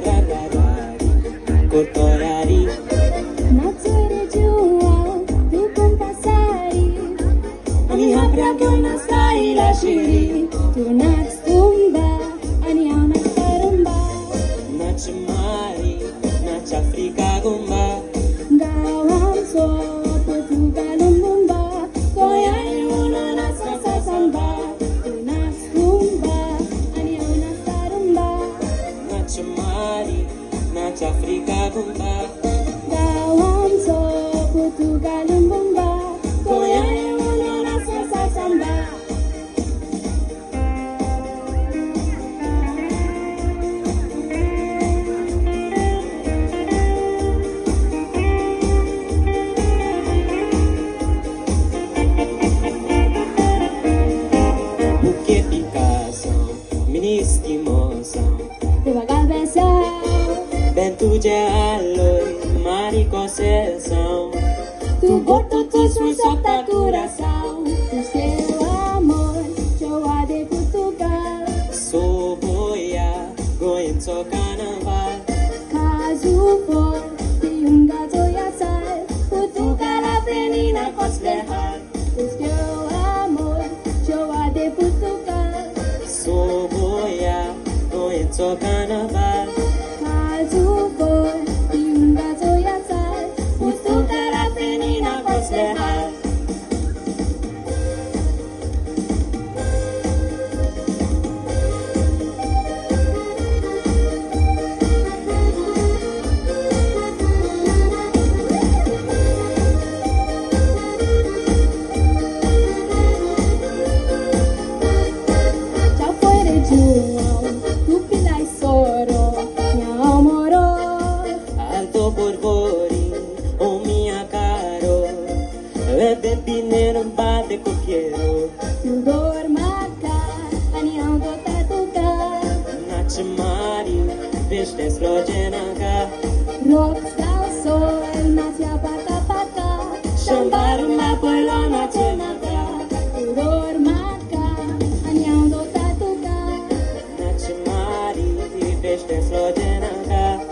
Rarararari, kotoyari. Națere jua, tu compasari. Ani haprea gyona staila shiri. Tu nați tumba, ani au nați tarumba. Nach mari, nach Africa gumba. Gawam so, Portugalum bumba. Koyai una nasa sa samba. Tu nați tumba, ani au nați tarumba. Nach mari, nach Africa gumba. Gawam so, Portugalum bumba. Koyai una nasa sa samba. Buquê picação, ministri moção. Devagar benção, Bento de aloi, mari concessão. tu botou tus solta coração. O seu amor, joa de Portugal. Sou boia, goiânia, sou carnaval. Caso for, de gato e assar. Portugal a menina considerar. O seu amor, joa de Portugal. Sou boia, goiânia, sou carnaval. Caso for, de gato e assar. Portugal a menina considerar. Já foi de João, tu pilai soro, minha moro. Alto borbori, o minha caro. Bebe pineiro, bate coqueiro. Tu dorma cá, aniando tatuca. Nach mari, veste slojenanga. Rockstar ao sol, nasce a pata pata. Chambar uma polona tchenaga. Tu dorma cá, aniando tatuca. Nach mari, veste slojenanga.